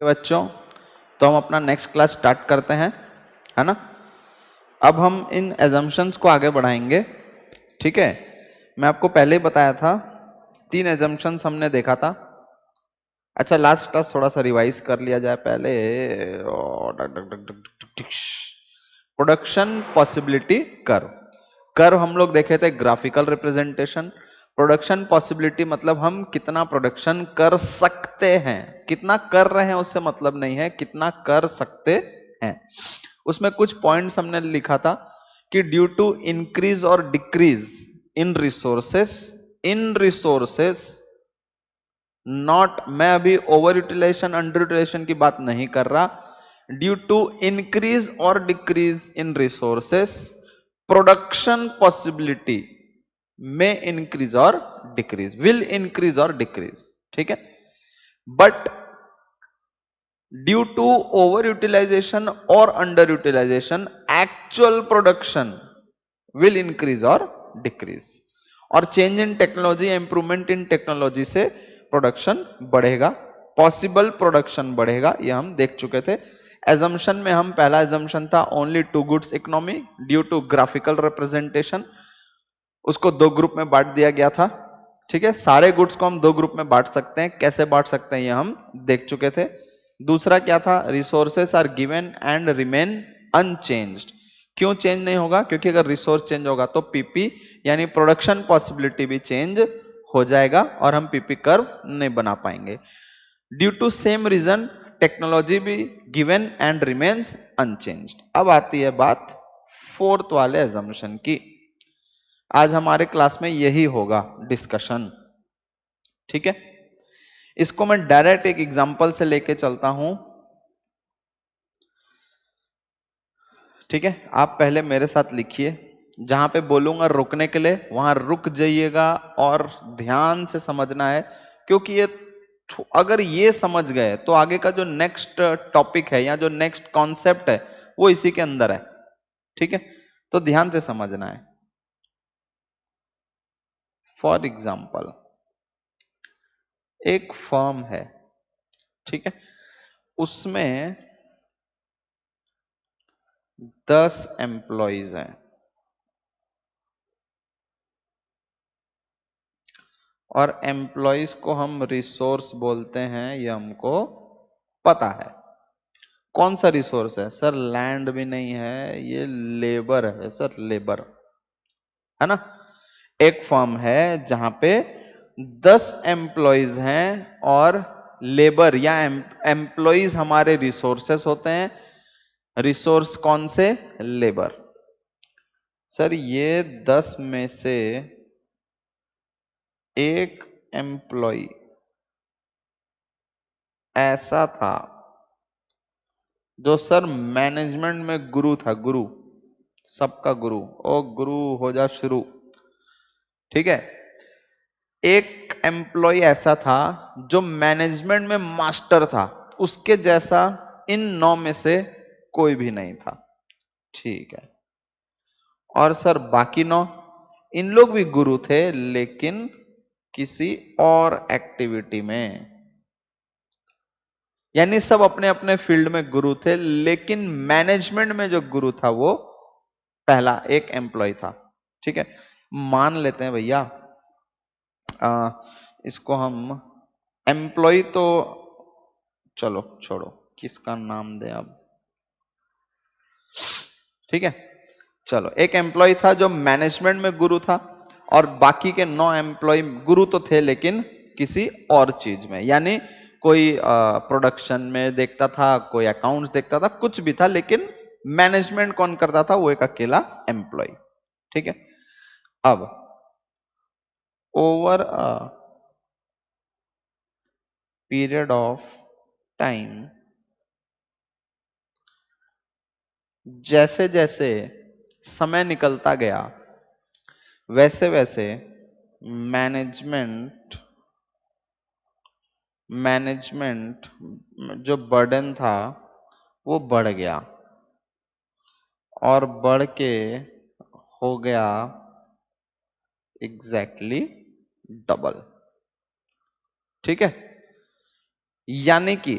बच्चों, तो हम अपना नेक्स्ट क्लास स्टार्ट करते हैं, है ना। अब हम इन एजम्पशंस को आगे बढ़ाएंगे। ठीक है, मैं आपको पहले ही बताया था, 3 एजम्पशंस हमने देखा था। अच्छा, लास्ट क्लास थोड़ा सा रिवाइज कर लिया जाए पहले। Production possibility curve. कर्व हम लोग देखे थे ग्राफिकल रिप्रेजेंटेशन। प्रोडक्शन पॉसिबिलिटी मतलब हम कितना प्रोडक्शन कर सकते हैं, कितना कर रहे हैं उससे मतलब नहीं है, कितना कर सकते हैं। उसमें कुछ पॉइंट्स हमने लिखा था कि ड्यू टू इंक्रीज और डिक्रीज इन रिसोर्सेस नॉट, मैं अभी ओवर यूटिलाइजेशन अंडर यूटिलाइजेशन की बात नहीं कर रहा, ड्यू टू इंक्रीज और decrease in resources production possibility में इंक्रीज और डिक्रीज, विल इंक्रीज और डिक्रीज। ठीक है, but due to over utilization और under utilization actual production will increase और डिक्रीज। और change in technology, improvement in technology से प्रोडक्शन बढ़ेगा, पॉसिबल प्रोडक्शन बढ़ेगा, ये हम देख चुके थे। एजम्पशन में हम पहला एजम्पशन था only to goods economy due to graphical representation, उसको 2 ग्रुप में बांट दिया गया था। ठीक है, सारे गुड्स को हम 2 ग्रुप में बांट सकते हैं, कैसे बांट सकते हैं ये हम देख चुके थे। दूसरा क्या था, resources are given and remain unchanged. क्यों चेंज नहीं होगा, क्योंकि अगर रिसोर्स चेंज होगा तो पीपी यानी प्रोडक्शन पॉसिबिलिटी भी चेंज हो जाएगा और हम पीपी कर्व नहीं बना पाएंगे। Due to same reason technology भी गिवन एंड रिमेन्स अनचेंज्ड। अब आती है बात 4th वाले एजम्पशन की। आज हमारे क्लास में यही होगा डिस्कशन। ठीक है, इसको मैं डायरेक्ट एक एग्जांपल से लेके चलता हूं। ठीक है, आप पहले मेरे साथ लिखिए, जहां पे बोलूंगा रुकने के लिए वहां रुक जाइएगा और ध्यान से समझना है, क्योंकि ये अगर ये समझ गए तो आगे का जो नेक्स्ट टॉपिक है या जो नेक्स्ट कॉन्सेप्ट है वो इसी के अंदर है। ठीक है, तो ध्यान से समझना है। फॉर एग्जाम्पल, एक फर्म है, ठीक है, उसमें 10 एम्प्लॉइज हैं और एम्प्लॉइज को हम रिसोर्स बोलते हैं, ये हमको पता है। कौन सा रिसोर्स है सर? लैंड भी नहीं है, ये लेबर है सर, लेबर, है ना। एक फर्म है जहां पे 10 एम्प्लॉइज हैं और लेबर या एम्प्लॉइज हमारे रिसोर्सेस होते हैं। रिसोर्स कौन से? लेबर। सर ये 10 में से एक एम्प्लॉय ऐसा था जो सर मैनेजमेंट में गुरु था, गुरु, सबका गुरु, ओ गुरु हो जा शुरू। ठीक है, एक एम्प्लॉय ऐसा था जो मैनेजमेंट में मास्टर था, उसके जैसा इन 9 में से कोई भी नहीं था। ठीक है, और सर बाकी 9, इन लोग भी गुरु थे लेकिन किसी और एक्टिविटी में, यानी सब अपने अपने फील्ड में गुरु थे, लेकिन मैनेजमेंट में जो गुरु था वो पहला एक एम्प्लॉय था। ठीक है, मान लेते हैं भैया इसको हम एम्प्लॉय, तो चलो छोड़ो, किसका नाम दें अब। ठीक है, चलो, एक एम्प्लॉय था जो मैनेजमेंट में गुरु था और बाकी के 9 एम्प्लॉय गुरु तो थे लेकिन किसी और चीज में, यानी कोई प्रोडक्शन में देखता था, कोई अकाउंट्स देखता था, कुछ भी था, लेकिन मैनेजमेंट कौन करता था? वो एक अकेला एम्प्लॉय। ठीक है, अब over a period of time, जैसे जैसे समय निकलता गया वैसे वैसे मैनेजमेंट मैनेजमेंट जो बर्डन था वो बढ़ गया और बढ़ के हो गया एग्जैक्टली डबल। ठीक है, यानी कि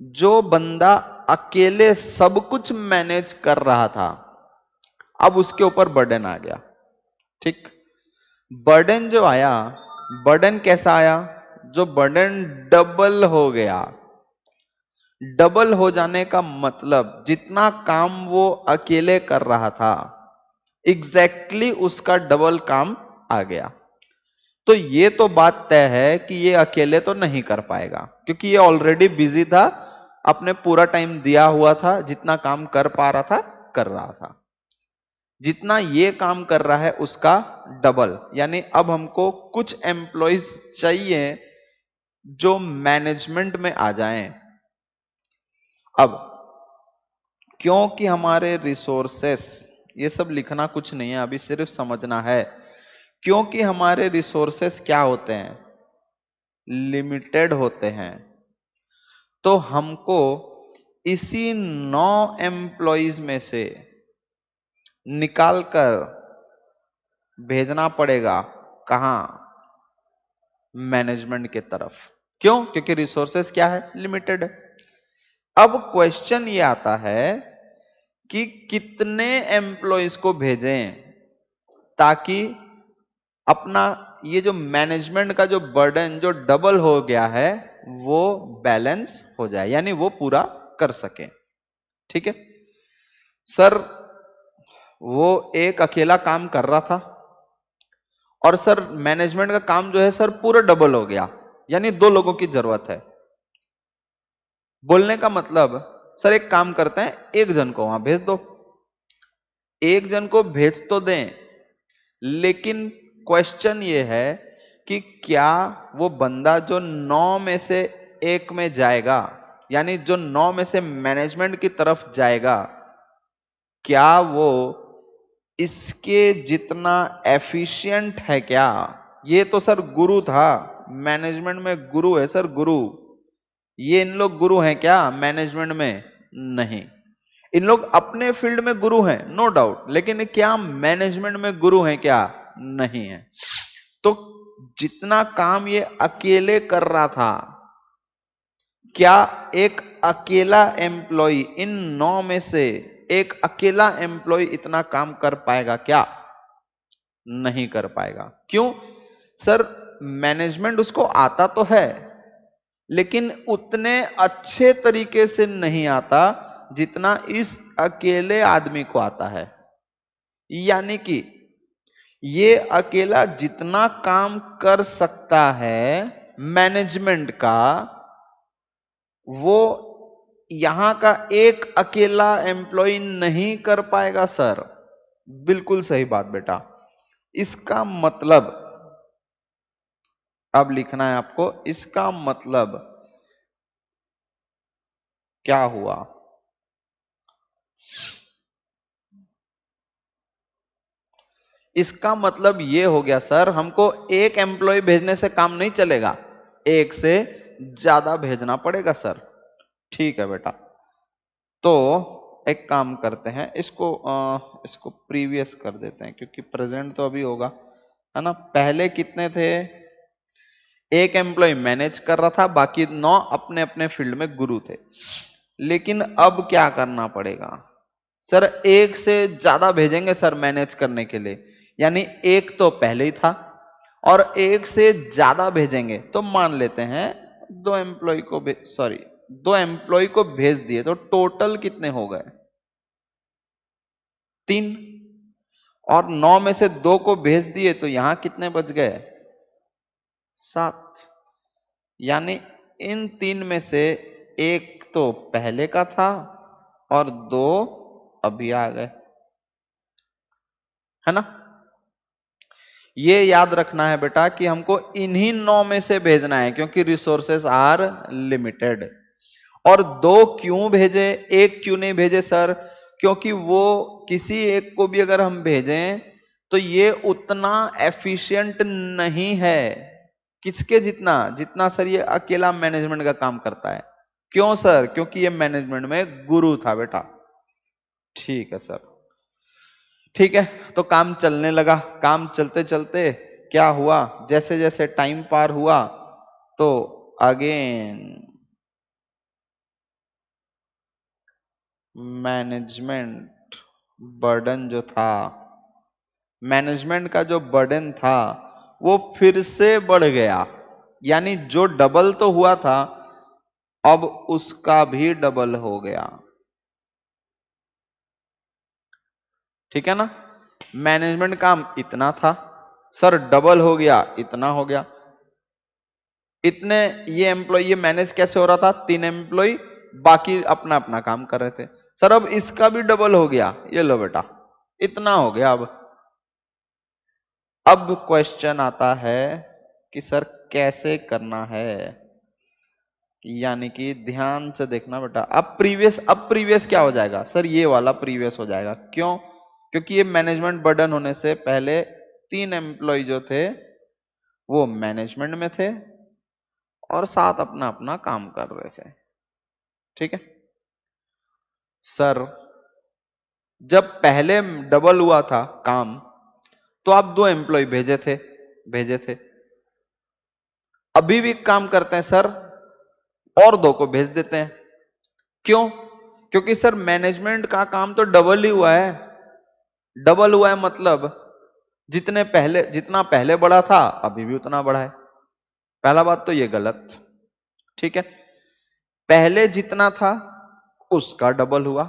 जो बंदा अकेले सब कुछ मैनेज कर रहा था, अब उसके ऊपर बर्डन आ गया। ठीक, बर्डन जो आया, बर्डन कैसा आया? जो बर्डन डबल हो गया। डबल हो जाने का मतलब जितना काम वो अकेले कर रहा था, एग्जैक्टली उसका डबल काम आ गया। तो ये तो बात तय है कि ये अकेले तो नहीं कर पाएगा, क्योंकि ये ऑलरेडी बिजी था, अपने पूरा टाइम दिया हुआ था, जितना काम कर पा रहा था कर रहा था। जितना ये काम कर रहा है उसका डबल, यानी अब हमको कुछ एम्प्लॉयज चाहिए जो मैनेजमेंट में आ जाएं। अब क्योंकि हमारे रिसोर्सेस, ये सब लिखना कुछ नहीं है, अभी सिर्फ समझना है। क्योंकि हमारे रिसोर्सेस क्या होते हैं? लिमिटेड होते हैं। तो हमको इसी 9 एम्प्लॉयज में से निकालकर भेजना पड़ेगा कहां? मैनेजमेंट की तरफ। क्यों? क्योंकि रिसोर्सेस क्या है? लिमिटेड है। अब क्वेश्चन ये आता है कि कितने एम्प्लॉयज को भेजें ताकि अपना ये जो मैनेजमेंट का जो बर्डन जो डबल हो गया है वो बैलेंस हो जाए, यानी वो पूरा कर सके। ठीक है सर, वो एक अकेला काम कर रहा था और सर मैनेजमेंट का काम जो है सर पूरा डबल हो गया, यानी 2 लोगों की जरूरत है। बोलने का मतलब सर एक काम करते हैं, एक जन को वहां भेज दो। एक जन को भेज तो दें, लेकिन क्वेश्चन ये है कि क्या वो बंदा जो 9 में से एक में जाएगा, यानी जो 9 में से मैनेजमेंट की तरफ जाएगा, क्या वो इसके जितना एफिशिएंट है क्या? ये तो सर गुरु था, मैनेजमेंट में गुरु है सर, गुरु। ये इन लोग गुरु हैं क्या मैनेजमेंट में? नहीं। इन लोग अपने फील्ड में गुरु हैं, नो डाउट, लेकिन क्या मैनेजमेंट में गुरु हैं क्या? नहीं है। तो जितना काम ये अकेले कर रहा था, क्या एक अकेला एम्प्लॉय इन 9 में से एक अकेला एम्प्लॉय इतना काम कर पाएगा क्या? नहीं कर पाएगा। क्यों? सर मैनेजमेंट उसको आता तो है, लेकिन उतने अच्छे तरीके से नहीं आता जितना इस अकेले आदमी को आता है। यानी कि ये अकेला जितना काम कर सकता है मैनेजमेंट का, वो यहां का एक अकेला एम्प्लॉय नहीं कर पाएगा सर। बिल्कुल सही बात बेटा। इसका मतलब अब लिखना है आपको, इसका मतलब क्या हुआ? इसका मतलब ये हो गया सर, हमको एक एम्प्लॉय भेजने से काम नहीं चलेगा, एक से ज्यादा भेजना पड़ेगा सर। ठीक है बेटा, तो एक काम करते हैं, इसको प्रीवियस कर देते हैं, क्योंकि प्रेजेंट तो अभी होगा, है ना। पहले कितने थे? एक एम्प्लॉय मैनेज कर रहा था, बाकी 9 अपने अपने फील्ड में गुरु थे। लेकिन अब क्या करना पड़ेगा सर? एक से ज्यादा भेजेंगे सर मैनेज करने के लिए, यानी एक तो पहले ही था और एक से ज्यादा भेजेंगे, तो मान लेते हैं 2 एम्प्लॉय को, सॉरी 2 एम्प्लॉय को भेज दिए, तो टोटल कितने हो गए? 3। और 9 में से 2 को भेज दिए, तो यहां कितने बच गए? 7। यानी इन 3 में से एक तो पहले का था और 2 अभी आ गए, है ना। ये याद रखना है बेटा कि हमको इन्हीं 9 में से भेजना है, क्योंकि रिसोर्सेस आर लिमिटेड। और 2 क्यों भेजे, एक क्यों नहीं भेजे सर? क्योंकि वो किसी एक को भी अगर हम भेजें तो ये उतना एफिशिएंट नहीं है, किसके जितना? जितना सर ये अकेला मैनेजमेंट का काम करता है। क्यों सर? क्योंकि ये मैनेजमेंट में गुरु था बेटा। ठीक है सर, ठीक है। तो काम चलने लगा, काम चलते चलते क्या हुआ, जैसे जैसे टाइम पार हुआ तो अगेन मैनेजमेंट बर्डन जो था, मैनेजमेंट का जो बर्डन था वो फिर से बढ़ गया, यानी जो डबल तो हुआ था अब उसका भी डबल हो गया। ठीक है ना, मैनेजमेंट काम इतना था सर, डबल हो गया, इतना हो गया। इतने ये एम्प्लॉय, ये मैनेज कैसे हो रहा था, 3 एम्प्लॉय बाकी अपना अपना काम कर रहे थे। सर अब इसका भी डबल हो गया, ये लो बेटा इतना हो गया। अब क्वेश्चन आता है कि सर कैसे करना है, यानी कि ध्यान से देखना बेटा। अब प्रीवियस क्या हो जाएगा सर, ये वाला प्रीवियस हो जाएगा। क्यों? क्योंकि ये मैनेजमेंट बर्डन होने से पहले 3 एम्प्लॉय जो थे वो मैनेजमेंट में थे और साथ अपना अपना काम कर रहे थे। ठीक है सर, जब पहले डबल हुआ था काम तो आप 2 एम्प्लॉय भेजे थे, अभी भी काम करते हैं सर और 2 को भेज देते हैं। क्यों? क्योंकि सर मैनेजमेंट का काम तो डबल ही हुआ है। डबल हुआ है मतलब जितना पहले बढ़ा था अभी भी उतना बढ़ा है। पहला बात तो ये गलत। ठीक है, पहले जितना था उसका डबल हुआ,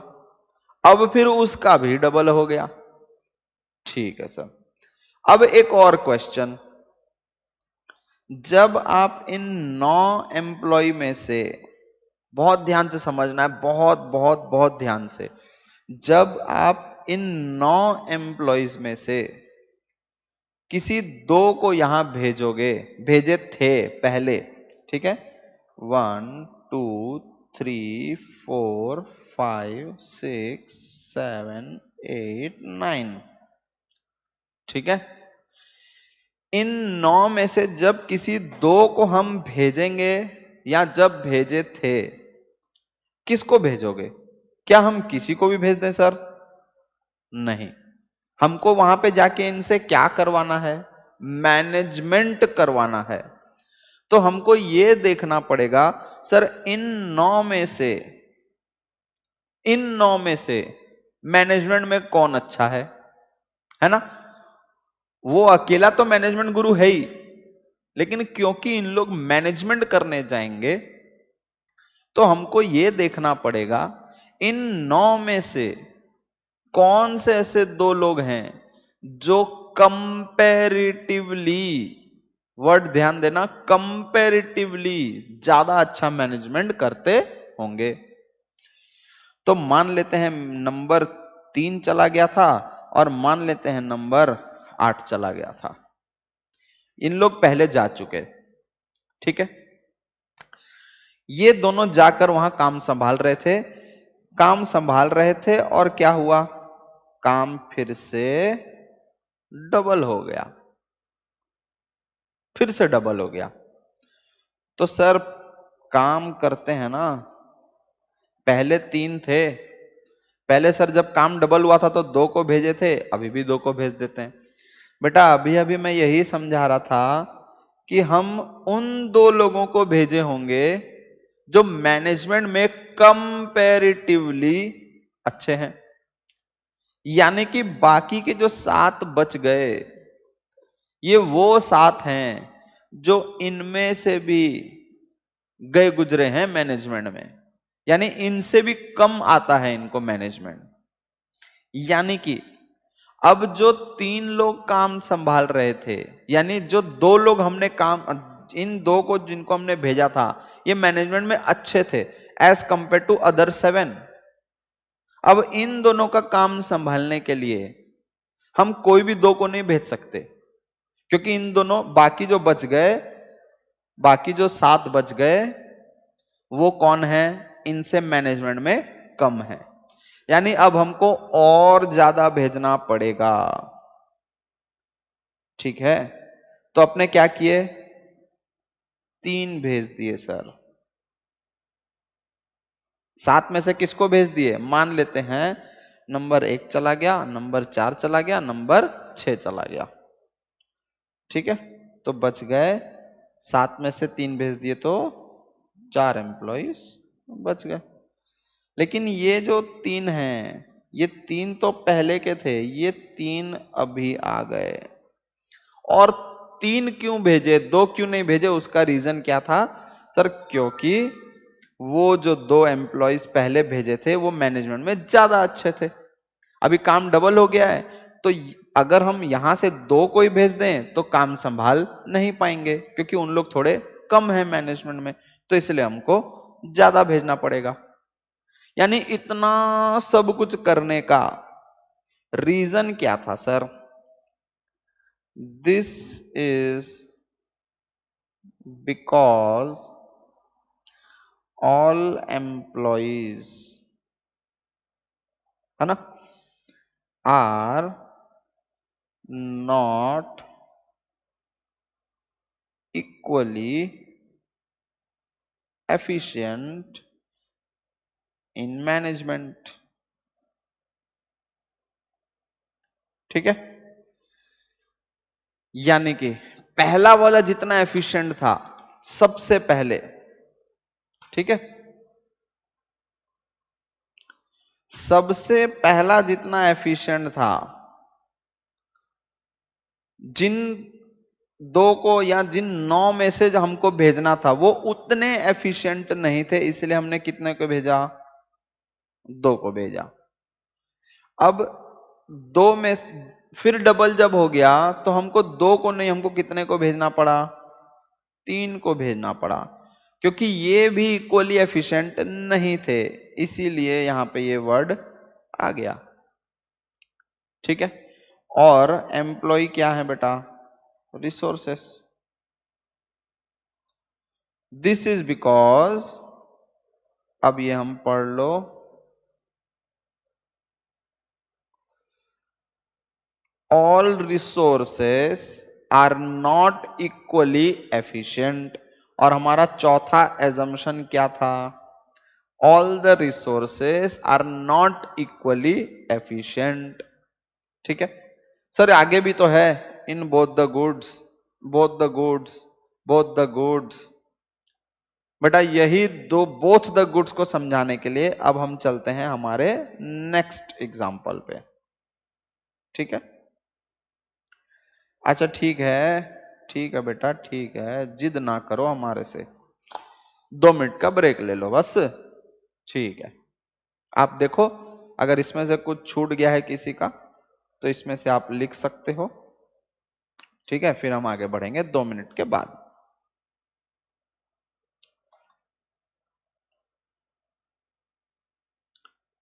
अब फिर उसका भी डबल हो गया। ठीक है सर, अब एक और क्वेश्चन, जब आप इन 9 एम्प्लॉय में से, बहुत ध्यान से समझना है, बहुत बहुत बहुत ध्यान से, जब आप इन 9 एम्प्लॉयज में से किसी 2 को यहां भेजे थे पहले, ठीक है, 1 2 3 4 5 6 7 8 9, ठीक है, इन 9 में से जब किसी 2 को हम भेजेंगे या जब भेजे थे, किसको भेजोगे? क्या हम किसी को भी भेज दें सर? नहीं, हमको वहां पे जाके इनसे क्या करवाना है, मैनेजमेंट करवाना है। तो हमको यह देखना पड़ेगा सर इन 9 में से मैनेजमेंट में कौन अच्छा है ना। वो अकेला तो मैनेजमेंट गुरु है ही, लेकिन क्योंकि इन लोग मैनेजमेंट करने जाएंगे तो हमको यह देखना पड़ेगा इन 9 में से कौन से ऐसे 2 लोग हैं जो कंपैरेटिवली, वर्ड ध्यान देना, कंपैरेटिवली ज्यादा अच्छा मैनेजमेंट करते होंगे। तो मान लेते हैं नंबर 3 चला गया था और मान लेते हैं नंबर 8 चला गया था। इन लोग पहले जा चुके, ठीक है, ये दोनों जाकर वहां काम संभाल रहे थे और क्या हुआ, काम फिर से डबल हो गया, फिर से डबल हो गया। तो सर काम करते हैं ना, पहले 3 थे, पहले सर जब काम डबल हुआ था तो 2 को भेजे थे, अभी भी 2 को भेज देते हैं। बेटा अभी अभी मैं यही समझा रहा था कि हम उन 2 लोगों को भेजे होंगे जो मैनेजमेंट में कंपैरेटिवली अच्छे हैं, यानी कि बाकी के जो 7 बच गए ये वो 7 हैं जो इनमें से भी गए गुजरे हैं मैनेजमेंट में, यानी इनसे भी कम आता है इनको मैनेजमेंट। यानी कि अब जो 3 लोग काम संभाल रहे थे, यानी जो 2 लोग हमने काम, इन 2 को जिनको हमने भेजा था ये मैनेजमेंट में अच्छे थे एज कंपेयर टू अदर 7। अब इन दोनों का काम संभालने के लिए हम कोई भी 2 को नहीं भेज सकते, क्योंकि इन दोनों बाकी जो 7 बच गए वो कौन है, इनसे मैनेजमेंट में कम है, यानी अब हमको और ज्यादा भेजना पड़ेगा। ठीक है, तो अपने क्या किए, 3 भेज दिए सर। 7 में से किसको भेज दिए, मान लेते हैं नंबर 1 चला गया, नंबर 4 चला गया, नंबर 6 चला गया। ठीक है, तो बच गए 7 में से 3 भेज दिए तो 4 एम्प्लॉइज बच गए। लेकिन ये जो 3 हैं, ये 3 तो पहले के थे, ये 3 अभी आ गए। और 3 क्यों भेजे, 2 क्यों नहीं भेजे? उसका रीजन क्या था सर? क्योंकि वो जो 2 एम्प्लॉइज पहले भेजे थे वो मैनेजमेंट में ज्यादा अच्छे थे। अभी काम डबल हो गया है, तो अगर हम यहां से 2 कोई भेज दें तो काम संभाल नहीं पाएंगे, क्योंकि उन लोग थोड़े कम है मैनेजमेंट में, तो इसलिए हमको ज्यादा भेजना पड़ेगा। यानी इतना सब कुछ करने का रीजन क्या था sir? This is because all employees, है ना, are not equally efficient in management. ठीक है, यानी कि पहला वाला जितना एफिशिएंट था सबसे पहले, ठीक है, सबसे पहला जितना एफिशिएंट था, जिन 2 को या जिन 9 मैसेज हमको भेजना था वो उतने एफिशिएंट नहीं थे, इसलिए हमने कितने को भेजा? 2 को भेजा। अब 2 में फिर डबल जब हो गया तो हमको 2 को नहीं, हमको कितने को भेजना पड़ा? 3 को भेजना पड़ा, क्योंकि ये भी इक्वली एफिशिएंट नहीं थे, इसीलिए यहां पे ये वर्ड आ गया। ठीक है, और एम्प्लॉय क्या है बेटा? रिसोर्सेस। दिस इज बिकॉज, अब ये हम पढ़ लो, all resources are not equally efficient। और हमारा चौथा एजम्पशन क्या था? all the resources are not equally efficient। ठीक है सर, आगे भी तो है, in both the goods, both the goods, both the goods. बेटा यही दो बोथ द गुड्स को समझाने के लिए अब हम चलते हैं हमारे नेक्स्ट एग्जाम्पल पे। ठीक है, अच्छा ठीक है बेटा, ठीक है, जिद ना करो हमारे से, 2 मिनट का ब्रेक ले लो बस। ठीक है, आप देखो अगर इसमें से कुछ छूट गया है किसी का तो इसमें से आप लिख सकते हो। ठीक है, फिर हम आगे बढ़ेंगे 2 मिनट के बाद।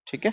ठीक है,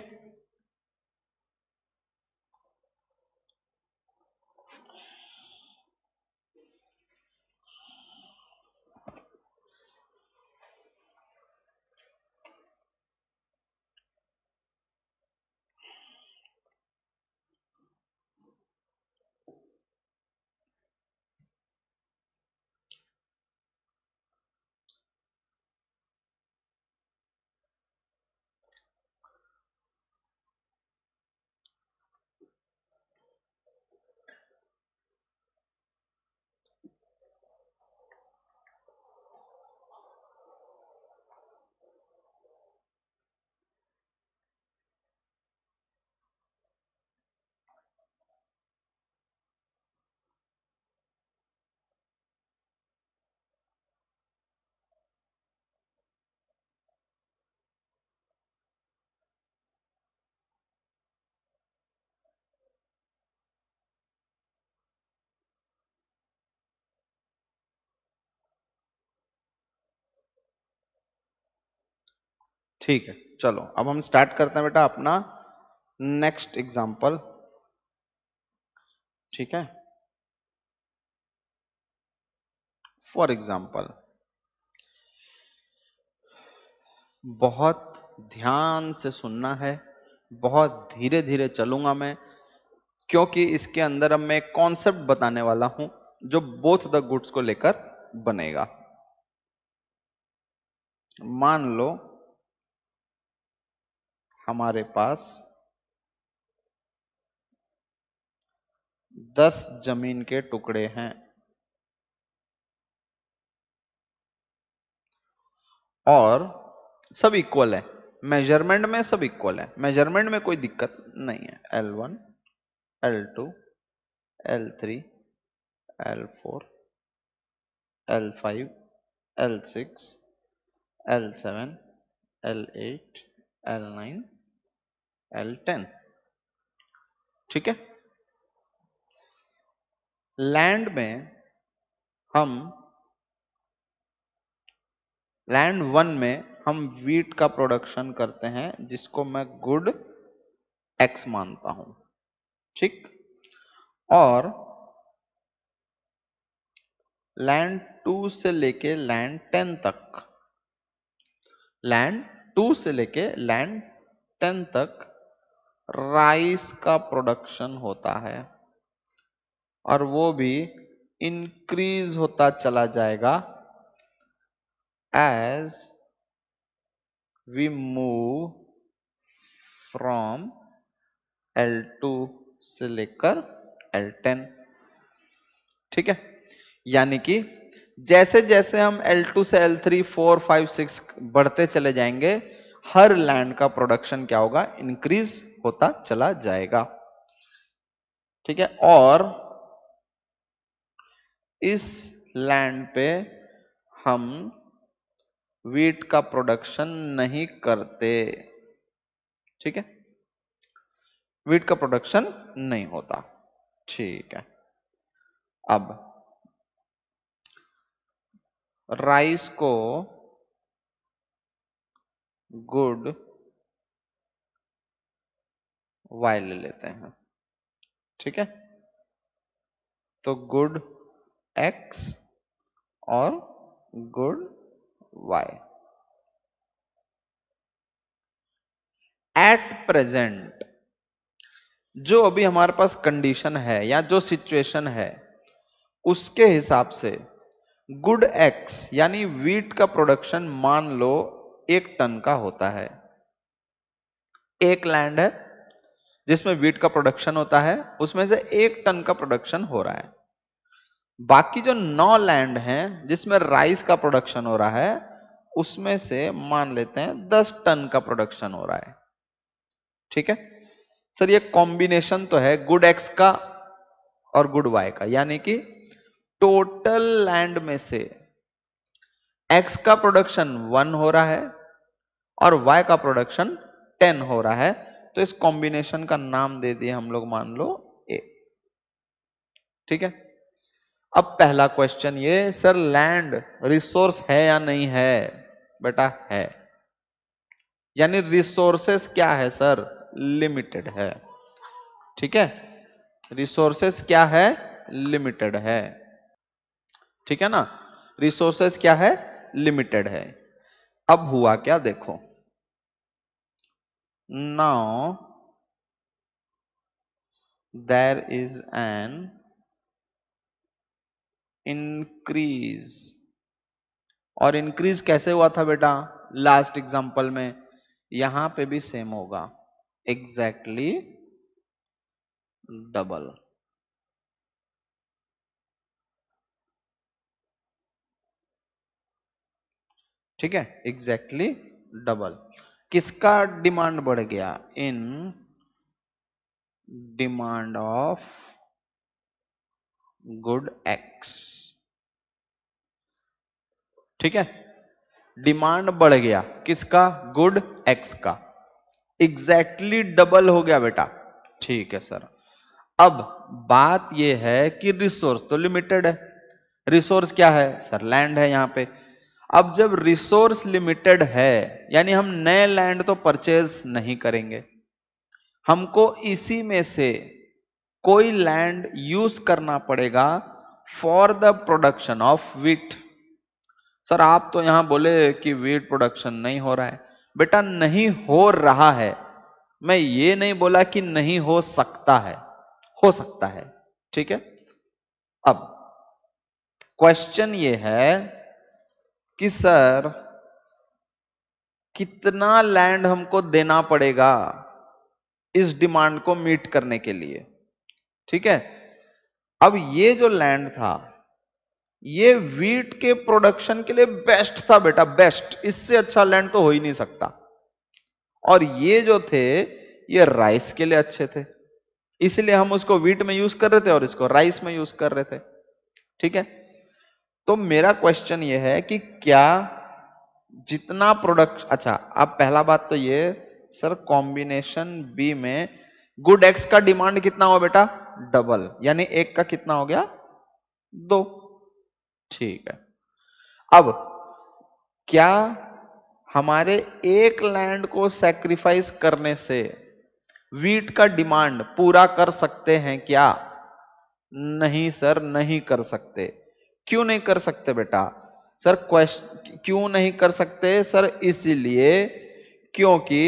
ठीक है, चलो अब हम स्टार्ट करते हैं बेटा अपना नेक्स्ट एग्जाम्पल। ठीक है, फॉर एग्जाम्पल, बहुत ध्यान से सुनना है, बहुत धीरे धीरे चलूंगा मैं, क्योंकि इसके अंदर अब मैं एक कॉन्सेप्ट बताने वाला हूं जो बोथ द गुड्स को लेकर बनेगा। मान लो हमारे पास 10 जमीन के टुकड़े हैं और सब इक्वल है। मेजरमेंट में सब इक्वल है, मेजरमेंट में कोई दिक्कत नहीं है। L1, L2, L3, L4, L5, L6, L7, L8, L9, L10। ठीक है। लैंड वन में हम वीट का प्रोडक्शन करते हैं, जिसको मैं गुड एक्स मानता हूं। ठीक। और लैंड 2 से लेके लैंड 10 तक, लैंड 2 से लेके लैंड 10 तक राइस का प्रोडक्शन होता है, और वो भी इंक्रीज होता चला जाएगा as we move from L2 से लेकर L10। ठीक है। यानी कि जैसे जैसे हम L2 से L3, 4, 5, 6 बढ़ते चले जाएंगे, हर लैंड का प्रोडक्शन क्या होगा, इंक्रीज होता चला जाएगा। ठीक है। और इस लैंड पे हम वीट का प्रोडक्शन नहीं करते। ठीक है। वीट का प्रोडक्शन नहीं होता। ठीक है। अब राइस को गुड वाई ले लेते हैं। ठीक है। तो गुड एक्स और गुड वाई। एट प्रेजेंट जो अभी हमारे पास कंडीशन है या जो सिचुएशन है, उसके हिसाब से गुड एक्स यानी वीट का प्रोडक्शन मान लो 1 टन का होता है। एक लैंड है जिसमें वीट का प्रोडक्शन होता है, उसमें से 1 टन का प्रोडक्शन हो रहा है। बाकी जो 9 लैंड हैं जिसमें राइस का प्रोडक्शन हो रहा है, उसमें से मान लेते हैं 10 टन का प्रोडक्शन हो रहा है। ठीक है। सर ये कॉम्बिनेशन तो है गुड एक्स का और गुड वाई का, यानी कि टोटल लैंड में से एक्स का प्रोडक्शन 1 हो रहा है और वाई का प्रोडक्शन 10 हो रहा है। तो इस कॉम्बिनेशन का नाम दे दिए हम लोग, मान लो ए। ठीक है। अब पहला क्वेश्चन ये, सर लैंड रिसोर्स है या नहीं है? बेटा है। यानी रिसोर्सेस क्या है सर? लिमिटेड है। ठीक है। रिसोर्सेस क्या है? लिमिटेड है। ठीक है ना। रिसोर्सेस क्या है? लिमिटेड है। अब हुआ क्या देखो, now there is an increase. और इंक्रीज कैसे हुआ था बेटा? लास्ट एग्जांपल में। यहां पे भी सेम होगा, एग्जैक्टली डबल। ठीक है। Exactly double. किसका डिमांड बढ़ गया? In demand of good X. ठीक है। डिमांड बढ़ गया किसका? गुड एक्स का। एग्जैक्टली डबल हो गया बेटा। ठीक है सर। अब बात यह है कि रिसोर्स तो लिमिटेड है। रिसोर्स क्या है सर? लैंड है यहां पे। अब जब रिसोर्स लिमिटेड है, यानी हम नए लैंड तो परचेज नहीं करेंगे, हमको इसी में से कोई लैंड यूज करना पड़ेगा for the production of wheat. Sir आप तो यहां बोले कि वीट प्रोडक्शन नहीं हो रहा है। बेटा नहीं हो रहा है, मैं ये नहीं बोला कि नहीं हो सकता है, हो सकता है। ठीक है। अब क्वेश्चन ये है कि सर कितना लैंड हमको देना पड़ेगा इस डिमांड को मीट करने के लिए। ठीक है। अब ये जो लैंड था, ये वीट के प्रोडक्शन के लिए बेस्ट था बेटा, बेस्ट। इससे अच्छा लैंड तो हो ही नहीं सकता। और ये जो थे ये राइस के लिए अच्छे थे, इसलिए हम उसको व्हीट में यूज कर रहे थे और इसको राइस में यूज कर रहे थे। ठीक है, तो मेरा क्वेश्चन ये है कि क्या जितना प्रोडक्ट, अच्छा अब पहला बात तो ये सर, कॉम्बिनेशन बी में गुड एक्स का डिमांड कितना हुआ बेटा? डबल, यानी एक का कितना हो गया? 2। ठीक है, अब क्या हमारे एक लैंड को सैक्रिफाइस करने से व्हीट का डिमांड पूरा कर सकते हैं क्या? नहीं सर, नहीं कर सकते। क्यों नहीं कर सकते बेटा? सर क्यों नहीं कर सकते सर? इसलिए क्योंकि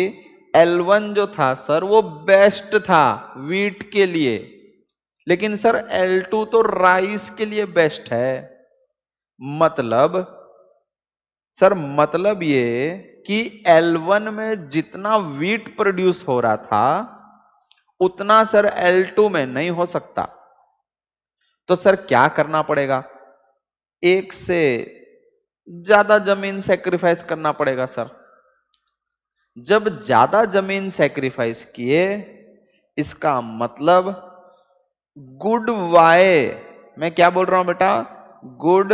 L1 जो था सर वो बेस्ट था व्हीट के लिए, लेकिन सर L2 तो राइस के लिए बेस्ट है। मतलब सर, मतलब ये कि L1 में जितना व्हीट प्रोड्यूस हो रहा था उतना सर L2 में नहीं हो सकता। तो सर क्या करना पड़ेगा? एक से ज्यादा जमीन सेक्रीफाइस करना पड़ेगा सर। जब ज्यादा जमीन सेक्रीफाइस किए, इसका मतलब गुड वाई, मैं क्या बोल रहा हूं बेटा? गुड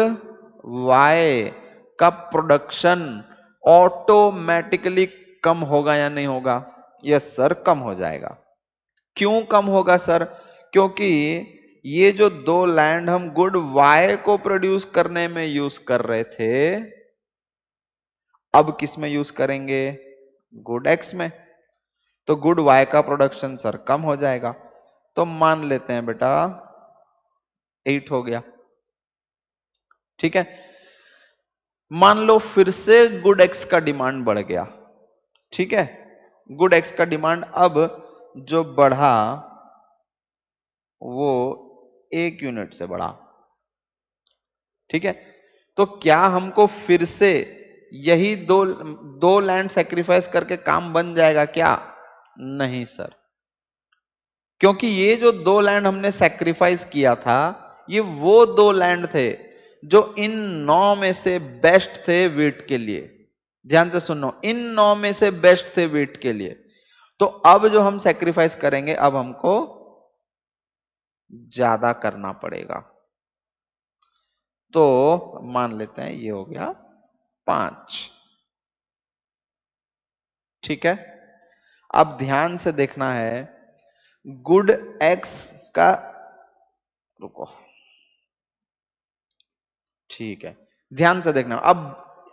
वाई का प्रोडक्शन ऑटोमेटिकली कम होगा या नहीं होगा? यस सर, कम हो जाएगा। क्यों कम होगा सर? क्योंकि ये जो 2 लैंड हम गुड वाई को प्रोड्यूस करने में यूज कर रहे थे, अब किस में यूज करेंगे? गुड एक्स में। तो गुड वाई का प्रोडक्शन सर कम हो जाएगा। तो मान लेते हैं बेटा 8 हो गया। ठीक है, मान लो फिर से गुड एक्स का डिमांड बढ़ गया। ठीक है, गुड एक्स का डिमांड अब जो बढ़ा वो 1 यूनिट से बढ़ा। ठीक है, तो क्या हमको फिर से यही दो लैंड सेक्रीफाइस करके काम बन जाएगा क्या? नहीं सर, क्योंकि ये जो 2 लैंड हमने सेक्रीफाइस किया था ये वो 2 लैंड थे जो इन 9 में से बेस्ट थे व्हीट के लिए। ध्यान से सुनो, इन 9 में से बेस्ट थे व्हीट के लिए। तो अब जो हम सेक्रीफाइस करेंगे, अब हमको ज्यादा करना पड़ेगा। तो मान लेते हैं ये हो गया 5। ठीक है, अब ध्यान से देखना है, गुड एक्स का, रुको, ठीक है, ध्यान से देखना। अब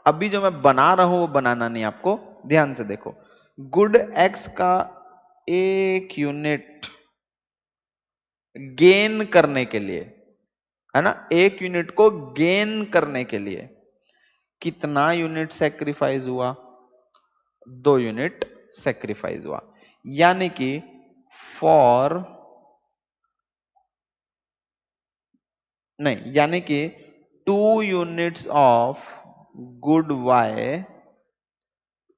अभी जो मैं बना रहा हूं वो बनाना नहीं आपको, ध्यान से देखो। गुड एक्स का 1 यूनिट गेन करने के लिए, है ना, 1 यूनिट को गेन करने के लिए कितना यूनिट सेक्रीफाइस हुआ? 2 यूनिट सेक्रीफाइस हुआ। यानी कि फॉर, नहीं, यानी कि 2 units of good Y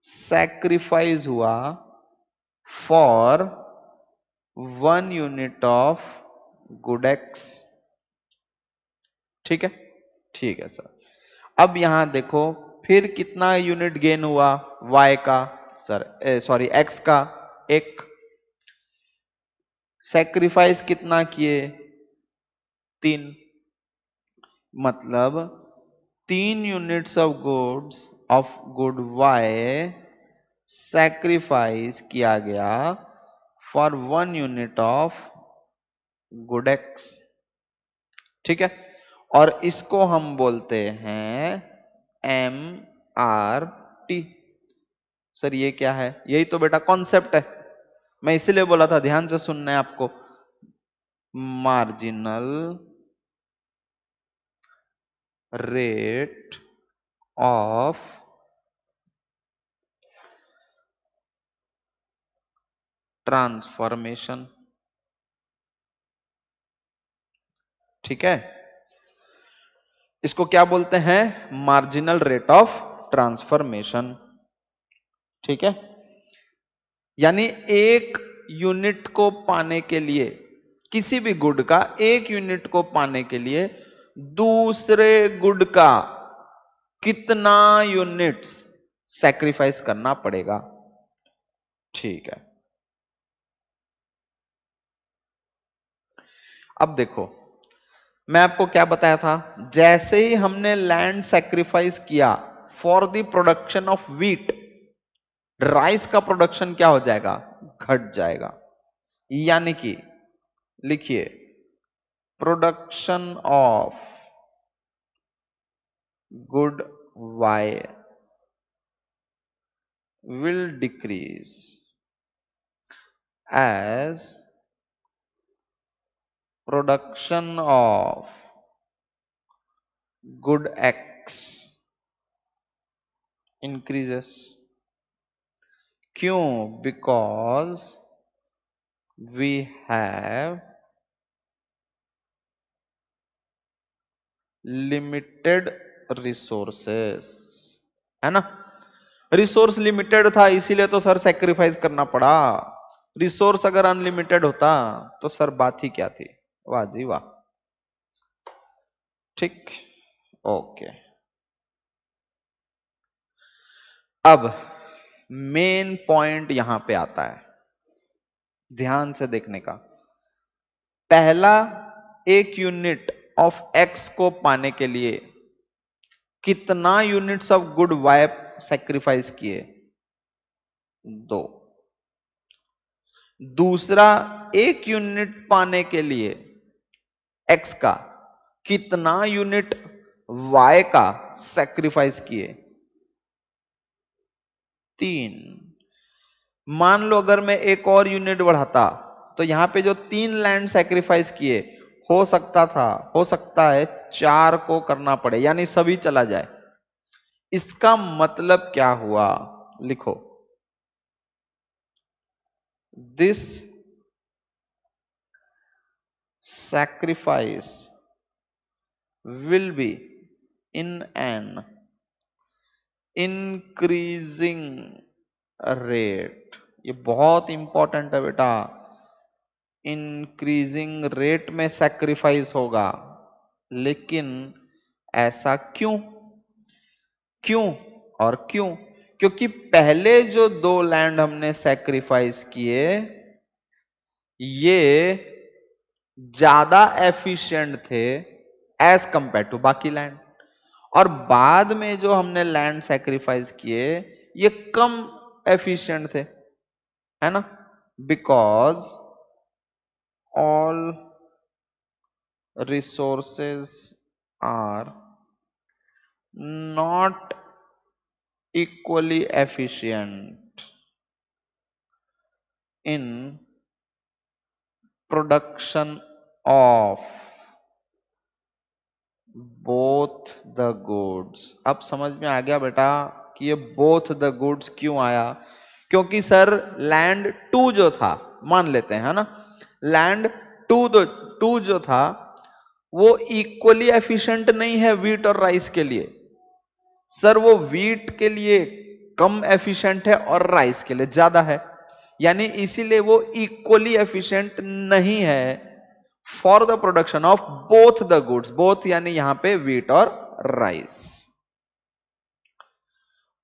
sacrifice हुआ for 1 unit of good X. ठीक है, ठीक है सर। अब यहां देखो फिर कितना यूनिट गेन हुआ y का? सर सॉरी, x का 1। सैक्रिफाइस कितना किए? 3। मतलब 3 units of good y sacrifice किया गया for 1 unit of good x। ठीक है, और इसको हम बोलते हैं MRT। सर ये क्या है? यही तो बेटा कॉन्सेप्ट है, मैं इसीलिए बोला था ध्यान से सुनना है आपको। Marginal rate of transformation. ठीक है, इसको क्या बोलते हैं? Marginal rate of transformation. ठीक है, यानी 1 यूनिट को पाने के लिए, किसी भी गुड का 1 यूनिट को पाने के लिए दूसरे गुड का कितना यूनिट्स सैक्रिफाइस करना पड़ेगा? ठीक है, अब देखो मैं आपको क्या बताया था, जैसे ही हमने लैंड सेक्रीफाइस किया for the production of wheat, rice का प्रोडक्शन क्या हो जाएगा, घट जाएगा। यानी कि लिखिए, production of good Y will decrease as production of good X increases। क्यों? Because we have limited resources, है ना। रिसोर्स लिमिटेड था इसीलिए तो सर सेक्रीफाइस करना पड़ा। रिसोर्स अगर अनलिमिटेड होता तो सर बात ही क्या थी। वाह जी वाह, ठीक, ओके। अब मेन पॉइंट यहां पे आता है, ध्यान से देखने का। पहला, एक यूनिट ऑफ एक्स को पाने के लिए कितना units of good Y sacrifice किए, 2। दूसरा, एक यूनिट पाने के लिए एक्स का कितना यूनिट वाई का सेक्रीफाइस किए, 3। मान लो अगर मैं एक और यूनिट बढ़ाता तो यहां पे जो 3 लैंड सेक्रीफाइस किए, हो सकता है 4 को करना पड़े, यानी सभी चला जाए। इसका मतलब क्या हुआ, लिखो, this sacrifice will be in an increasing rate। ये बहुत इंपॉर्टेंट है बेटा, इंक्रीजिंग रेट में सैक्रिफाइस होगा। लेकिन ऐसा क्यों, क्यों और क्यों? क्योंकि पहले जो 2 लैंड हमने सैक्रिफाइस किए ये ज्यादा एफिशिएंट थे एज कंपेयर टू बाकी लैंड, और बाद में जो हमने लैंड सैक्रिफाइस किए ये कम एफिशिएंट थे, है ना। Because all resources are not equally efficient in production of both the goods. अब समझ में आ गया बेटा कि ये बोथ द गुड्स क्यों आया। क्योंकि सर लैंड 2 जो था, मान लेते हैं, है ना, लैंड 2 जो था वो इक्वली एफिशिएंट नहीं है वीट और राइस के लिए। सर वो वीट के लिए कम एफिशिएंट है और राइस के लिए ज्यादा है, यानी इसीलिए वो इक्वली एफिशिएंट नहीं है for the production of both the goods. Both यानी यहां पे वीट और राइस,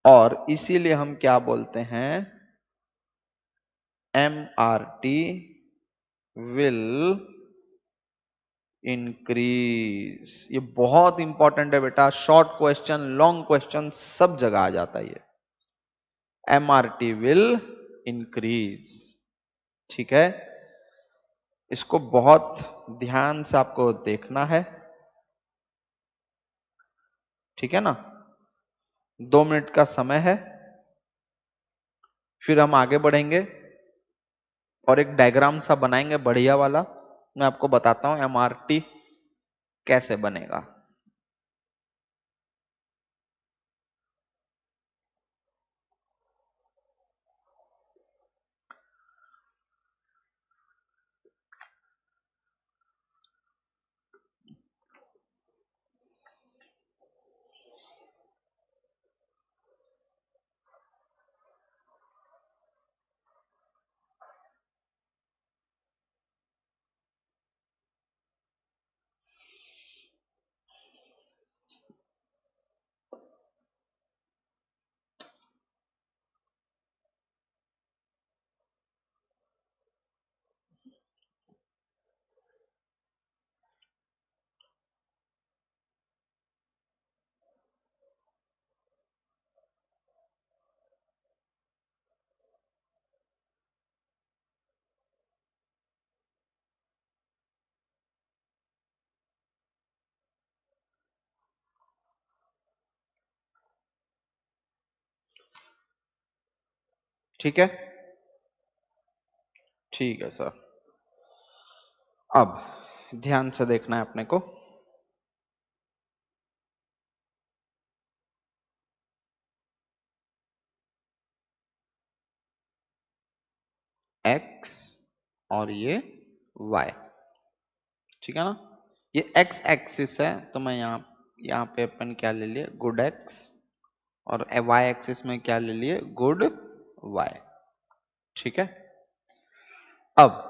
और इसीलिए हम क्या बोलते हैं, MRT विल इंक्रीज। ये बहुत इंपॉर्टेंट है बेटा, शॉर्ट क्वेश्चन, लॉन्ग क्वेश्चन, सब जगह आ जाता है ये। MRT विल इंक्रीज, ठीक है। इसको बहुत ध्यान से आपको देखना है, ठीक है ना। 2 मिनट का समय है, फिर हम आगे बढ़ेंगे और एक डायग्राम सा बनाएंगे बढ़िया वाला। मैं आपको बताता हूं MRT कैसे बनेगा। ठीक है, ठीक है सर। अब ध्यान से देखना है अपने को। एक्स और ये वाई, ठीक है ना। ये एक्स एक्सिस है, तो मैं यहाँ पे अपन क्या ले लिए, गुड एक्स, और वाई एक्सिस में क्या ले लिए, गुड वाई। ठीक है। अब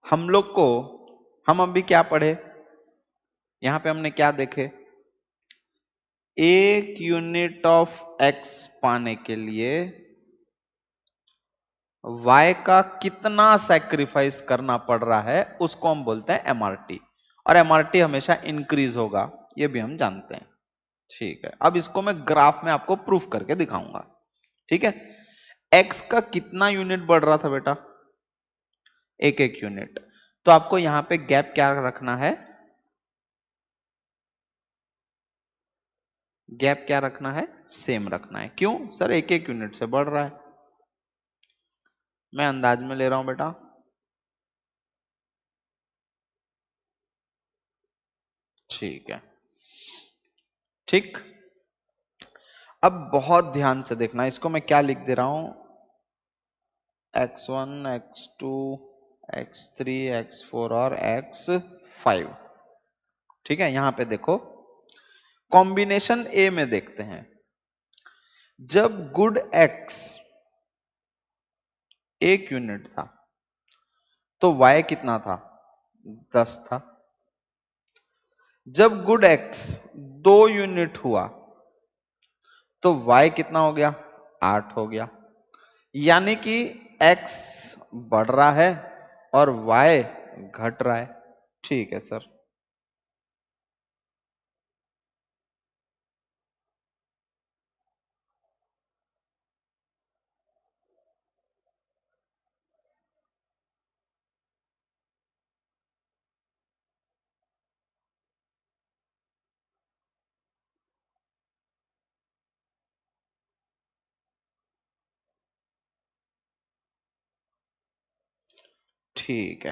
हम लोग को, हम अभी क्या पढ़े, यहां पे हमने क्या देखे, एक यूनिट ऑफ एक्स पाने के लिए y का कितना सैक्रिफाइस करना पड़ रहा है उसको हम बोलते हैं एमआरटी, और एमआरटी हमेशा इंक्रीज होगा, ये भी हम जानते हैं। ठीक है, अब इसको मैं ग्राफ में आपको प्रूफ करके दिखाऊंगा। ठीक है, x का कितना यूनिट बढ़ रहा था बेटा, एक एक यूनिट, तो आपको यहां पे गैप क्या रखना है, गैप क्या रखना है, सेम रखना है। क्यों सर, एक एक यूनिट से बढ़ रहा है, मैं अंदाज में ले रहा हूं बेटा। ठीक है, ठीक। अब बहुत ध्यान से देखना, इसको मैं क्या लिख दे रहा हूं, x1 x2 x3 x4 और x5। ठीक है, यहां पे देखो कॉम्बिनेशन ए में देखते हैं, जब गुड x एक यूनिट था तो y कितना था, 10 था। जब गुड x 2 यूनिट हुआ तो y कितना हो गया, 8 हो गया। यानी कि x बढ़ रहा है और y घट रहा है। ठीक है सर, ठीक है,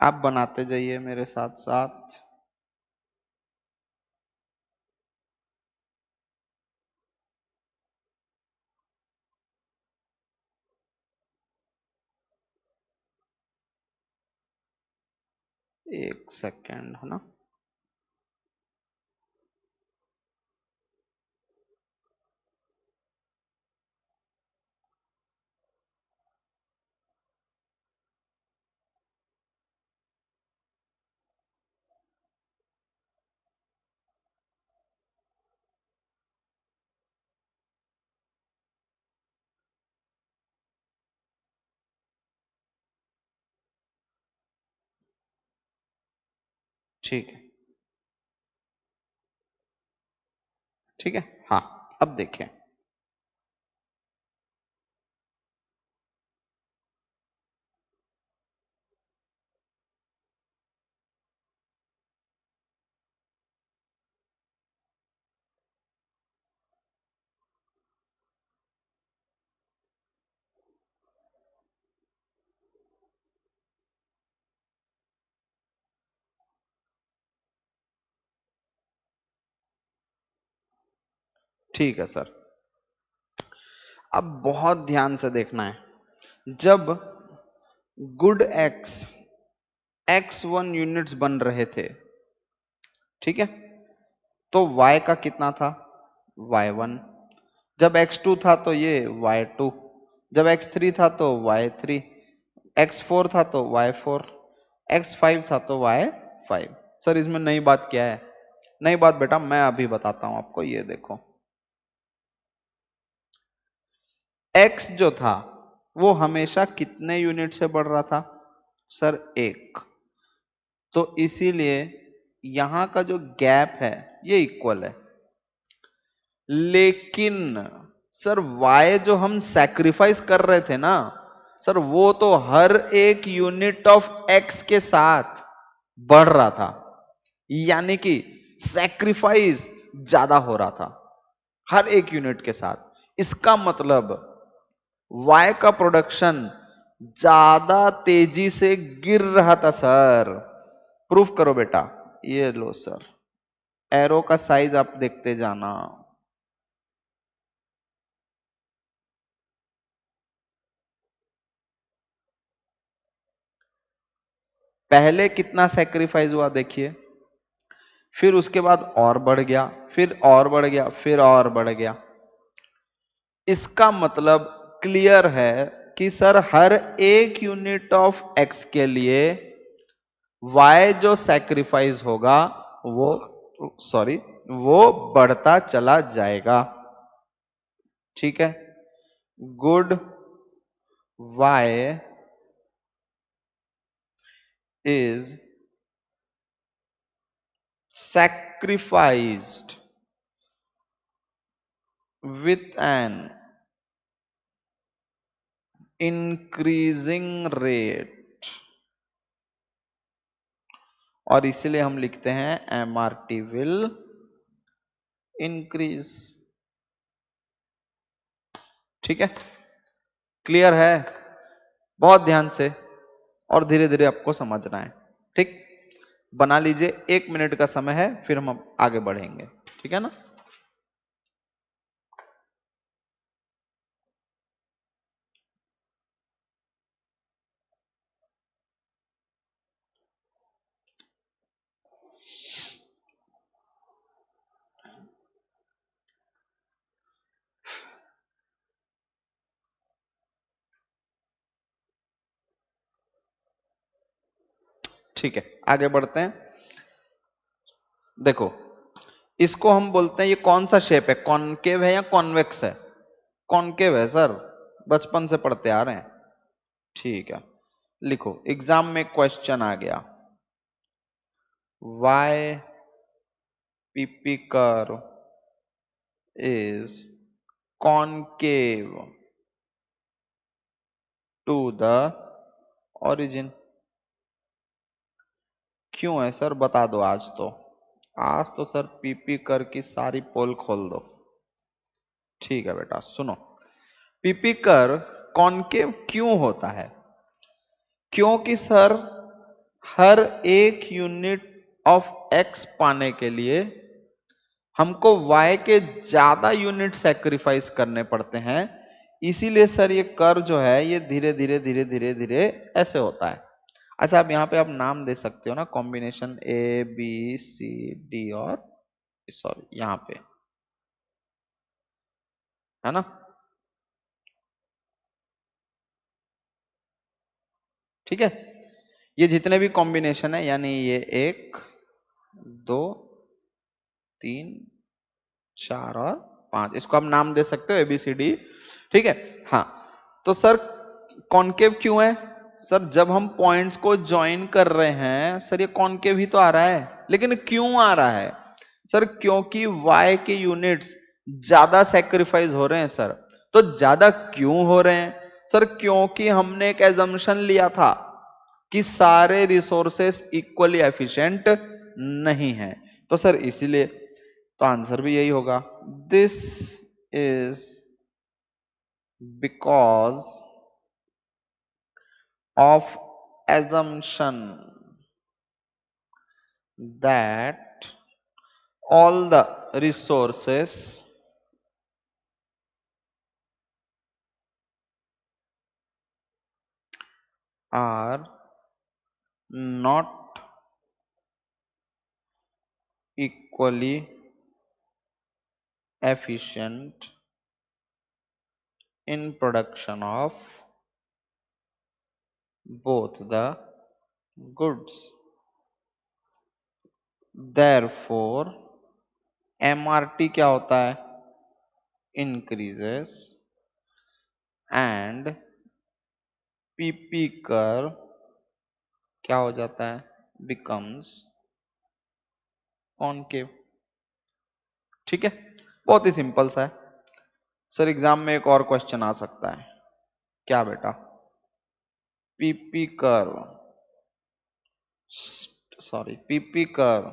आप बनाते जाइए मेरे साथ साथ। एक सेकेंड है ना, ठीक है, ठीक है। हाँ, अब देखें, ठीक है सर। अब बहुत ध्यान से देखना है, जब गुड x 1 यूनिट्स बन रहे थे, ठीक है, तो y का कितना था, y1। जब x2 था तो ये y2, जब x3 था तो y3, x4 था तो y4, x5 था तो y5। सर इसमें नई बात क्या है, नई बात बेटा मैं अभी बताता हूं आपको, ये देखो x जो था वो हमेशा कितने यूनिट से बढ़ रहा था, सर एक, तो इसीलिए यहां का जो गैप है ये इक्वल है। लेकिन सर y जो हम सैक्रिफाइस कर रहे थे ना सर, वो तो हर एक यूनिट ऑफ x के साथ बढ़ रहा था, यानी कि सैक्रिफाइस ज्यादा हो रहा था हर एक यूनिट के साथ। इसका मतलब Y का प्रोडक्शन ज्यादा तेजी से गिर रहा था सर। प्रूफ करो बेटा। ये लो सर, एरो का साइज आप देखते जाना। पहले कितना सेक्रीफाइस हुआ देखिए, फिर उसके बाद और बढ़ गया, फिर और बढ़ गया, फिर और बढ़ गया। इसका मतलब क्लियर है कि सर हर एक यूनिट ऑफ एक्स के लिए वाई जो सैक्रिफाइस होगा वो, सॉरी, वो बढ़ता चला जाएगा। ठीक है, good Y is sacrificed with an increasing rate, और इसीलिए हम लिखते हैं MRT will increase। ठीक है, क्लियर है? बहुत ध्यान से और धीरे धीरे आपको समझना है। ठीक, बना लीजिए, 1 मिनट का समय है, फिर हम आगे बढ़ेंगे। ठीक है ना? ठीक है, आगे बढ़ते हैं। देखो, इसको हम बोलते हैं, ये कौन सा शेप है, कॉनकेव है या कॉन्वेक्स है? कॉनकेव है सर, बचपन से पढ़ते आ रहे हैं। ठीक है, लिखो, एग्जाम में क्वेश्चन आ गया, why PP curve is concave to the origin. क्यों है सर, बता दो। आज तो सर पीपी कर की सारी पोल खोल दो। ठीक है बेटा, सुनो, पीपी कर कॉनकेव क्यों होता है? क्योंकि सर हर एक यूनिट ऑफ एक्स पाने के लिए हमको y के ज्यादा यूनिट सेक्रीफाइस करने पड़ते हैं। इसीलिए सर ये कर्व जो है ये धीरे धीरे धीरे धीरे धीरे ऐसे होता है। अच्छा, अब यहाँ पे आप नाम दे सकते हो ना, कॉम्बिनेशन ABCD, और सॉरी यहाँ पे, है ना? ठीक है, ये जितने भी कॉम्बिनेशन है, यानी ये 1 2 3 4 और 5, इसको आप नाम दे सकते हो ABCD। ठीक है, हाँ। तो सर कॉनकेव क्यों है? सर जब हम पॉइंट्स को ज्वाइन कर रहे हैं सर, ये कॉनकेव ही तो आ रहा है। लेकिन क्यों आ रहा है? सर क्योंकि y के यूनिट्स ज्यादा सेक्रीफाइस हो रहे हैं सर। तो ज्यादा क्यों हो रहे हैं? सर क्योंकि हमने एक एजम्पशन लिया था कि सारे रिसोर्सेस इक्वली एफिशिएंट नहीं है। तो सर इसीलिए, तो आंसर भी यही होगा, this is because of assumption that all the resources are not equally efficient in production of both the goods. Therefore, MRT क्या होता है? Increases, and PP curve क्या हो जाता है? Becomes concave। ठीक है, बहुत ही सिंपल सा है सर। एग्जाम में एक और क्वेश्चन आ सकता है, क्या बेटा? PP curve, sorry, PP curve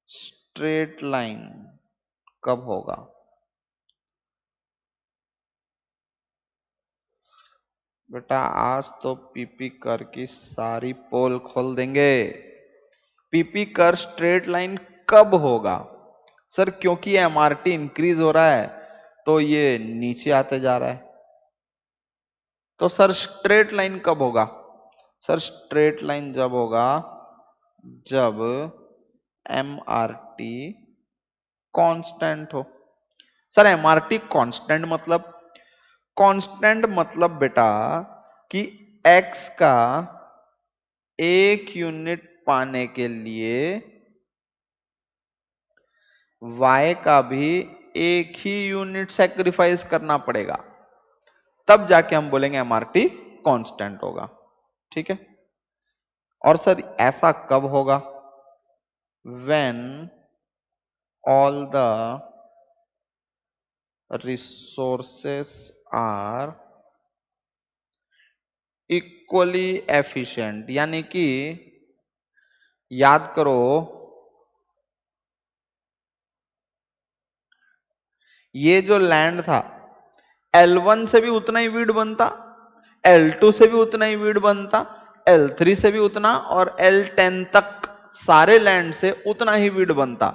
straight line कब होगा? बेटा आज तो पीपी कर की सारी पोल खोल देंगे। पीपी कर स्ट्रेट लाइन कब होगा? सर क्योंकि एमआरटी इंक्रीज हो रहा है तो ये नीचे आते जा रहा है। तो सर स्ट्रेट लाइन कब होगा? सर स्ट्रेट लाइन जब होगा जब एमआरटी कांस्टेंट हो। सर एमआरटी कांस्टेंट मतलब? कांस्टेंट मतलब बेटा कि एक्स का एक यूनिट पाने के लिए वाई का भी एक ही यूनिट सेक्रीफाइस करना पड़ेगा, तब जाके हम बोलेंगे एमआरटी कांस्टेंट होगा। ठीक है। और सर ऐसा कब होगा? When all the resources are equally efficient, यानी कि याद करो ये जो लैंड था L1 से भी उतना ही वीड बनता, L2 से भी उतना ही वीड बनता, L3 से भी उतना, और L10 तक सारे लैंड से उतना ही वीड बनता।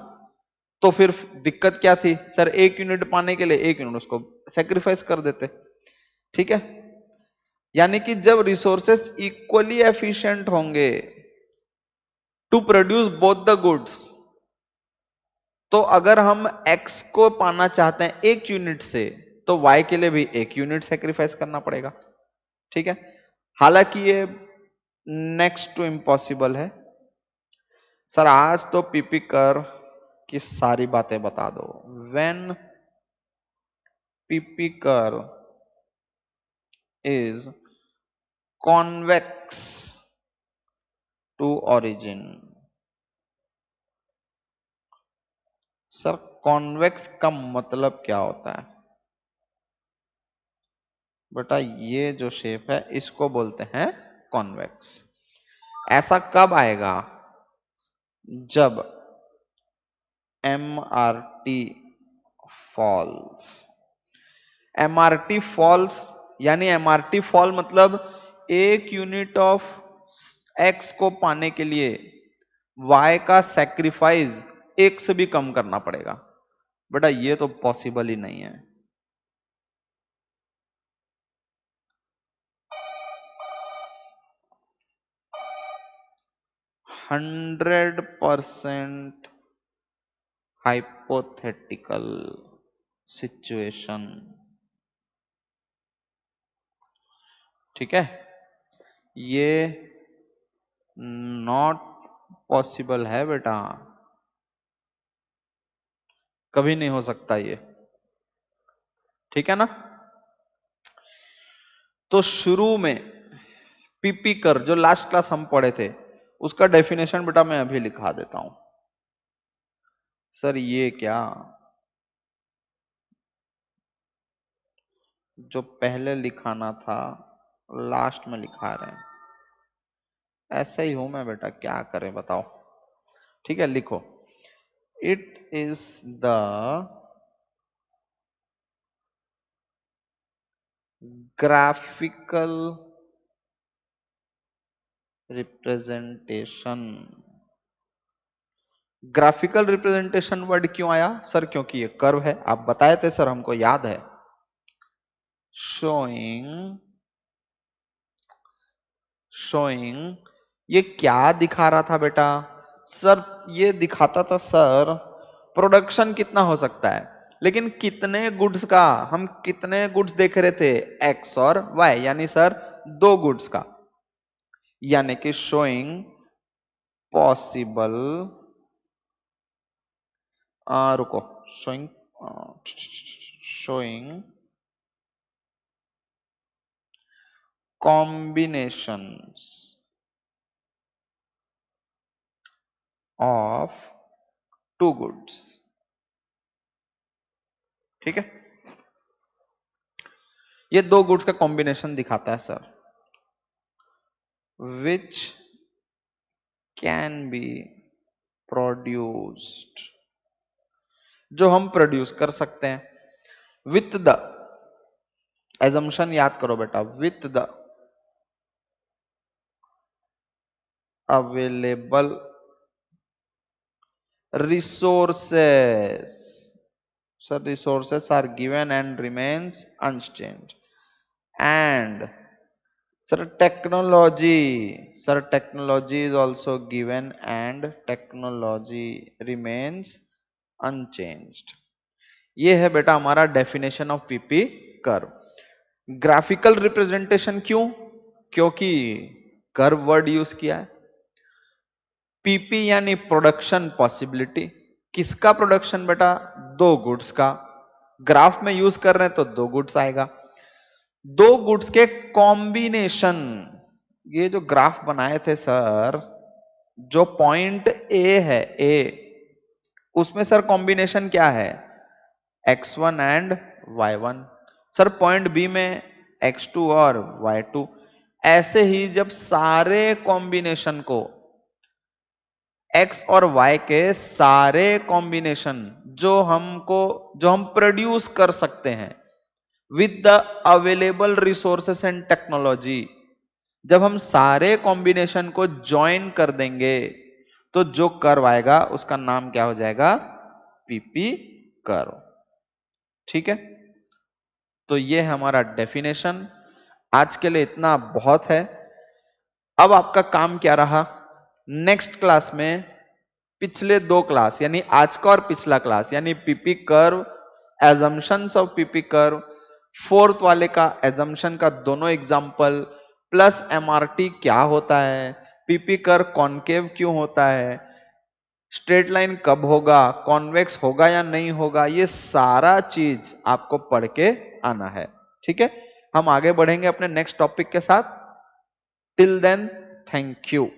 तो फिर दिक्कत क्या थी? सर एक यूनिट पाने के लिए एक यूनिट उसको सेक्रीफाइस कर देते। ठीक है। यानी कि जब रिसोर्सेस इक्वली एफिशिएंट होंगे to produce both the goods, तो अगर हम x को पाना चाहते हैं एक यूनिट से तो y के लिए भी एक यूनिट सेक्रीफाइस करना पड़ेगा। ठीक है। हालांकि ये नेक्स्ट टू इम्पॉसिबल है। सर आज तो पीपी कर की सारी बातें बता दो। When PP curve is convex to origin. Sir convex का मतलब क्या होता है? बेटा ये जो शेप है इसको बोलते हैं कॉन्वेक्स। ऐसा कब आएगा? जब एमआरटी फॉल्स। एमआरटी फॉल्स यानी एमआरटी फॉल मतलब एक यूनिट ऑफ एक्स को पाने के लिए वाई का सेक्रीफाइस एक से भी कम करना पड़ेगा। बेटा ये तो पॉसिबल ही नहीं है। 100% हाइपोथेटिकल सिचुएशन। ठीक है। ये नॉट पॉसिबल है बेटा, कभी नहीं हो सकता ये। ठीक है ना। तो शुरू में पीपी कर जो लास्ट क्लास हम पढ़े थे उसका डेफिनेशन बेटा मैं अभी लिखा देता हूं। सर ये क्या, जो पहले लिखाना था लास्ट में लिखा रहे हैं। ऐसा ही हूं मैं बेटा, क्या करें बताओ। ठीक है लिखो। It is the graphical representation. Graphical representation word क्यों आया? सर क्योंकि ये कर्व है, आप बताए थे सर, हमको याद है। शोइंग ये क्या दिखा रहा था बेटा? सर ये दिखाता था सर प्रोडक्शन कितना हो सकता है, लेकिन कितने गुड्स का, हम कितने गुड्स देख रहे थे? एक्स और वाई, यानी सर दो गुड्स का। यानी कि शोइंग पॉसिबल, रुको, showing showing combinations of two goods. ठीक है। ये दो गुड्स का कॉम्बिनेशन दिखाता है sir, which can be produced, जो हम प्रोड्यूस कर सकते हैं विथ द एजम्पशन। याद करो बेटा, with the available resources. So resources are given and remains unchanged. And sir, technology is also given and technology remains unchanged. ये है बेटा हमारा definition of PP curve. Graphical representation क्यों? क्योंकि कर्व वर्ड यूज किया है। पीपी यानी production possibility. किसका प्रोडक्शन बेटा? दो गुड्स का। ग्राफ में यूज कर रहे हैं तो दो गुड्स आएगा। दो गुड्स के कॉम्बिनेशन। ये जो ग्राफ बनाए थे सर, जो पॉइंट ए है, ए, उसमें सर कॉम्बिनेशन क्या है? x1 and y1। Sir point B में x2 और y2। ऐसे ही जब सारे कॉम्बिनेशन को, x और y के सारे कॉम्बिनेशन जो हम प्रोड्यूस कर सकते हैं with the available resources and technology, जब हम सारे कॉम्बिनेशन को ज्वाइन कर देंगे तो जो कर्व आएगा उसका नाम क्या हो जाएगा? PP curve. ठीक है, तो ये हमारा डेफिनेशन। आज के लिए इतना बहुत है। अब आपका काम क्या रहा? नेक्स्ट क्लास में पिछले दो क्लास यानी आज का और पिछला क्लास यानी PP curve, assumptions of PP curve, fourth वाले का एजम्पशन का दोनों एग्जांपल, प्लस एमआरटी क्या होता है, पीपी कर्व कॉनकेव क्यों होता है, स्ट्रेट लाइन कब होगा, कॉन्वेक्स होगा या नहीं होगा, ये सारा चीज आपको पढ़ के आना है। ठीक है, हम आगे बढ़ेंगे अपने नेक्स्ट टॉपिक के साथ। Till then, thank you.